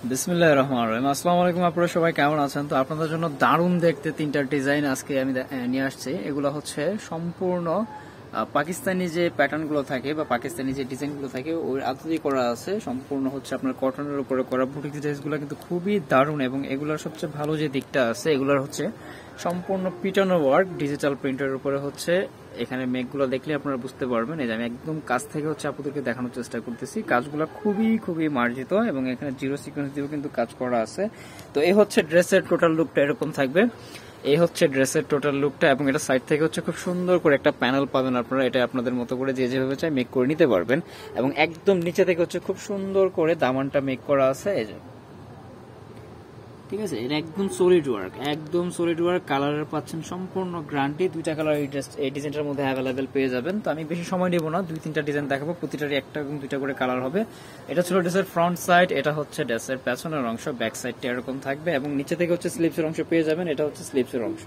বিসমিল্লাহির রহমানির রহিম। আসসালামু আলাইকুম, আপনারা সবাই কেমন আছেন? তো আপনাদের জন্য দারুণ দেখতে তিনটা ডিজাইন আজকে আমি নিয়ে আসছি। এগুলো হচ্ছে সম্পূর্ণ পাকিস্তানি যে প্যাটার্ন গুলো থাকে বা পাকিস্তানি যে ডিজাইন গুলো থাকে ওই আদতে করা আছে। সম্পূর্ণ হচ্ছে আপনার কটনের উপরে করা বুটিক ডিজাইন গুলো কিন্তু খুবই দারুণ, এবং এগুলোর সবচেয়ে ভালো যে দিকটা আছে এগুলোর হচ্ছে সম্পূর্ণ পিটানো ওয়ার্ক ডিজিটাল প্রিন্টের উপরে হচ্ছে। এখানে মেঘগুলো দেখলে আপনারা বুঝতে পারবেন। এই যে আমি একদম কাছ থেকে হচ্ছে আপনাদেরকে দেখানোর চেষ্টা করতেছি। কাজগুলো খুবই খুবই মার্জিত এবং এখানে জিরো সিকোয়েন্স দিয়েও কিন্তু কাজ করা আছে। তো এই হচ্ছে ড্রেসের টোটাল লুকটা এরকম থাকবে। এই হচ্ছে ড্রেসের টোটাল লুকটা, এবং এটা সাইড থেকে হচ্ছে খুব সুন্দর করে একটা প্যানেল পাবেন আপনারা। এটা আপনাদের মতো করে যে যেভাবে চাই মেক করে নিতে পারবেন। এবং একদম নিচে থেকে হচ্ছে খুব সুন্দর করে দামানটা মেক করা আছে। এই যে ঠিক আছে, এটা একদম সলিড ওয়ার্ক, একদম সলিড ওয়ার্ক। কালারের পাচ্ছেন সম্পূর্ণ গ্যারান্টি। দুইটা কালার এই ডিজাইনটার মধ্যে অ্যাভেলেবেল পেয়ে যাবেন। তো আমি বেশি সময় নেব না, দুই তিনটা ডিজাইন দেখাবো, প্রতিটারই একটা এবং দুইটা করে কালার হবে। এটা ছিল ড্রেসের ফ্রন্ট সাইড, এটা হচ্ছে ড্রেসের পেছনের অংশ। ব্যাক সাইডটা এরকম থাকবে এবং নিচে থেকে হচ্ছে স্লিপসের অংশ পেয়ে যাবেন। এটা হচ্ছে স্লিপসের অংশ,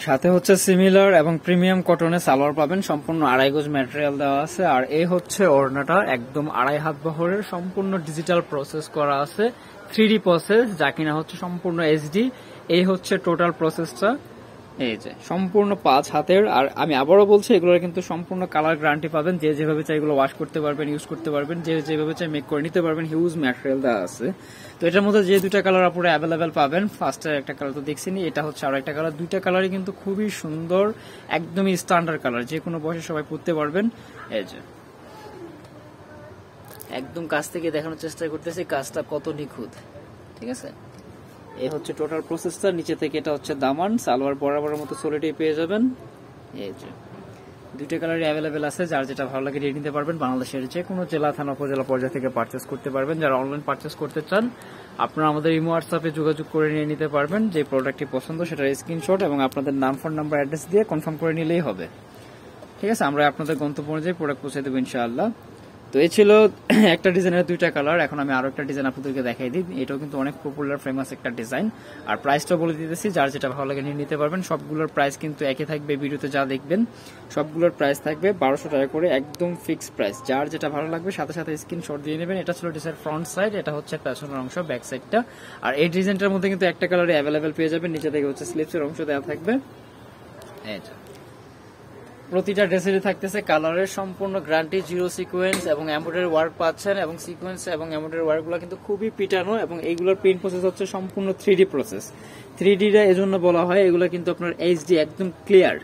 সাথে হচ্ছে সিমিলার এবং প্রিমিয়াম কটনে সালোয়ার পাবেন। সম্পূর্ণ 2.5 গজ ম্যাটেরিয়াল দেওয়া আছে। আর এই হচ্ছে ওড়নাটা, একদম 2.5 হাত বহরের, সম্পূর্ণ ডিজিটাল প্রসেস করা আছে, 3D প্রসেস, যা কিনা হচ্ছে সম্পূর্ণ এইচডি। এই হচ্ছে টোটাল প্রসেসটা। এই যে সম্পূর্ণ 5 হাতের। আর আমি আবারও বলছি, এগুলোর কিন্তু সম্পূর্ণ কালার গ্যারান্টি পাবেন। যে যেভাবে চাই এগুলো ওয়াশ করতে পারবেন, ইউজ করতে পারবেন, যে যেভাবে চাই মেক করে নিতে পারবেন। হিউজ ম্যাটেরিয়াল দেওয়া আছে। তো এটার মধ্যে যে দুইটা কালার আপনারা অ্যাভেলেবেল পাবেন, ফার্স্টের একটা কালার তো দেখছেনই, এটা হচ্ছে আরো একটা কালার। দুইটা কালারই কিন্তু খুবই সুন্দর, একদমই স্ট্যান্ডার্ড কালার, যে কোনো বয়সে সবাই পরতে পারবেন। এই যে একদম কাছ থেকে দেখানোর চেষ্টা করতেছি কাজটা কত নিখুঁত। ঠিক আছে, এই হচ্ছে টোটাল প্রসেসটা। নিচে থেকে এটা হচ্ছে দামান, সালোয়ার বরাবরের মতো সোলেটেই পেয়ে যাবেন। এই যে দুইটা কালারই অ্যাভেলেবেল আছে, যার যেটা ভালো লাগে নিয়ে নিতে পারবেন। বাংলাদেশের যে কোনো জেলা, থানা, উপজেলা পর্যায়ে থেকে পারচেস করতে পারবেন। যারা অনলাইন পারচেস করতে চান, আপনারা আমাদের ইমো হোয়াটসঅ্যাপে যোগাযোগ করে নিয়ে নিতে পারবেন। যে প্রোডাক্টটি পছন্দ সেটার স্ক্রিনশট এবং আপনাদের নাম, ফোন নাম্বার, অ্যাড্রেস দিয়ে কনফার্ম করে নিলেই হবে। ঠিক আছে, আমরা আপনাদের গন্তব্য অনুযায়ী প্রোডাক্ট পৌঁছে দেবো ইনশাআল্লাহ। তো এই ছিল একটা ডিজাইনের দুইটা কালার। এখন আমি আরো একটা ডিজাইন আপনাদেরকে দেখাই দিই। এটাও কিন্তু অনেক পপুলার ফেমাস একটা ডিজাইন। আর প্রাইসটা বলে দিতেছি, যার যেটা ভালো লাগে নিয়ে নিতে পারবেন। সবগুলোর প্রাইস কিন্তু একই থাকবে, ভিডিওতে যা দেখবেন সবগুলোর প্রাইস থাকবে 1200 টাকা করে, একদম ফিক্সড প্রাইস। যার যেটা ভালো লাগবে সাথে সাথে স্ক্রিনশট দিয়ে নেবেন। এটা ছিল ডিজাইনের ফ্রন্ট সাইড, এটা হচ্ছে পেছনের অংশ, ব্যাক সাইডটা। আর এই ডিজাইনটার মধ্যে কিন্তু একটা কালারে অ্যাভেলেবেল পেয়ে যাবেন। নিচে থেকে হচ্ছে স্লিপসের অংশ দেওয়া থাকবে। এটা প্রতিটা ড্রেসেরই থাকতেছে কালারের সম্পূর্ণ গ্যারান্টি, জিরো সিকোয়েন্স এবং এমব্রয়ডারি ওয়ার্ক পাচ্ছেন। এবং সিকোয়েন্স এবং এমব্রয়ডারি ওয়ার্কগুলো কিন্তু খুবই পিটানো, এবং এইগুলোর প্রিন্ট প্রসেস হচ্ছে সম্পূর্ণ 3D প্রসেস। 3Dটা এজন্য বলা হয়, এগুলো কিন্তু আপনার এইচডি, একদম ক্লিয়ার,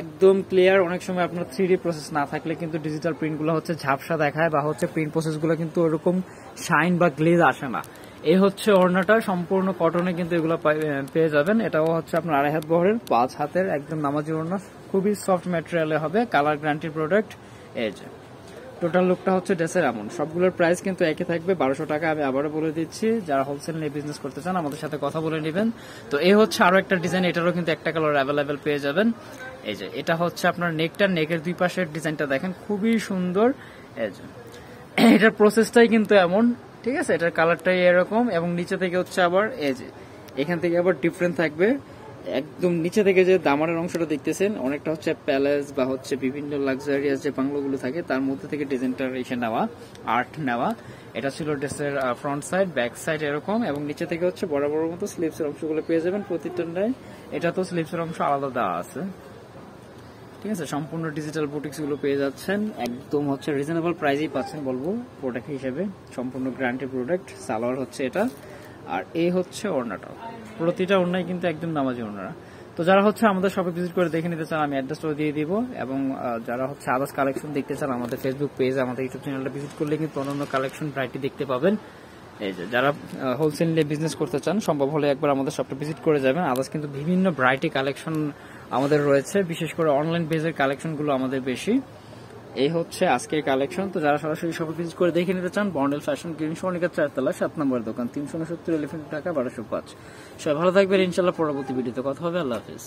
একদম ক্লিয়ার। অনেক সময় আপনার 3D প্রসেস না থাকলে কিন্তু ডিজিটাল প্রিন্টগুলো হচ্ছে ঝাপসা দেখায়, বা হচ্ছে প্রিন্ট প্রসেসগুলো কিন্তু ওরকম শাইন বা গ্লেজ আসে না। এই হচ্ছে ওড়নাটা, সম্পূর্ণ কটনে কিন্তু এগুলো পেয়ে যাবেন। এটাও হচ্ছে আপনার 2.5 হাত বহরের, 5 হাতের, একদম নামাজি ওড়না, খুবই সফট ম্যাটেরিয়ালে হবে, কালার গ্যারান্টি প্রোডাক্ট। এই যে টোটাল লুকটা হচ্ছে ড্রেসের এমন। সবগুলোর প্রাইস কিন্তু একই থাকবে, 1200 টাকা। আমি আবারও বলে দিচ্ছি, যারা হোলসেল নিয়ে বিজনেস করতে চান আমাদের সাথে কথা বলে নেবেন। তো এই হচ্ছে আরো একটা ডিজাইন, এটারও কিন্তু একটা কালার অ্যাভেলেবেল পেয়ে যাবেন। এই যে এটা হচ্ছে আপনার নেকের দুই পাশের ডিজাইনটা দেখেন, খুবই সুন্দর। এই যে এটার প্রসেসটাই কিন্তু এমন। ঠিক আছে, এটার কালারটাই এরকম, এবং নিচে থেকে হচ্ছে আবার এই যে এখান থেকে আবার ডিফারেন্ট থাকবে। একদম নিচে থেকে যে দামানের অংশটা দেখতেছেন, অনেকটা হচ্ছে প্যালেস বা হচ্ছে বিভিন্ন লাক্সারিয়াস যে বাংলোগুলো থাকে তার মধ্যে থেকে ডিজাইনটার এসে নেওয়া, আর্ট নেওয়া। এটা ছিল ড্রেসের ফ্রন্ট সাইড, ব্যাক সাইড এরকম, এবং নিচে থেকে হচ্ছে বড় বড় মতো স্লিপসের অংশগুলো পেয়ে যাবেন প্রতিটায়। এটা তো স্লিপসের অংশ আলাদা দেওয়া আছে। ঠিক আছে, সম্পূর্ণ ডিজিটাল বুটিক্স গুলো পেয়ে যাচ্ছেন, একদম হচ্ছে রিজনেবল প্রাইসেই পাচ্ছেন বলবো প্রোডাক্ট হিসেবে। সম্পূর্ণ গ্যারান্টি প্রোডাক্ট। সালোয়ার হচ্ছে এটা, আর এই হচ্ছে ওড়নাটা। প্রতিটা ওড়নাই কিন্তু একদম নামাজি ওড়না। তো যারা হচ্ছে আমাদের শপে ভিজিট করে দেখে নিতে চান, আমি অ্যাড্রেসটাও দিয়ে দিব। এবং যারা হচ্ছে আদার্স কালেকশন দেখতে চান, আমাদের ফেসবুক পেজ, আমাদের ইউটিউব চ্যানেলটা ভিজিট করলে কিন্তু অন্যান্য কালেকশন ভ্যারাইটি দেখতে পাবেন। এই যে যারা হোলসেল নিয়ে বিজনেস করতে চান, সম্ভব হলে একবার আমাদের শপটা ভিজিট করে যাবেন। আদার্স কিন্তু বিভিন্ন ভ্যারাইটি কালেকশন আমাদের রয়েছে, বিশেষ করে অনলাইন বেজের কালেকশন গুলো আমাদের বেশি। এই হচ্ছে আজকের কালেকশন। তো যারা সরাসরি শপে ভিজিট করে দেখে নিতে চান, বন্ডেল ফ্যাশন, গ্রিন সোনিকা 4 তলা 7 নম্বর দোকান, 369 এলিফ্যান্ট ঢাকা 1205। সবাই ভালো থাকবেন, ইনশাল্লাহ পরবর্তী ভিডিওতে কথা হবে। আল্লাহ হাফিজ।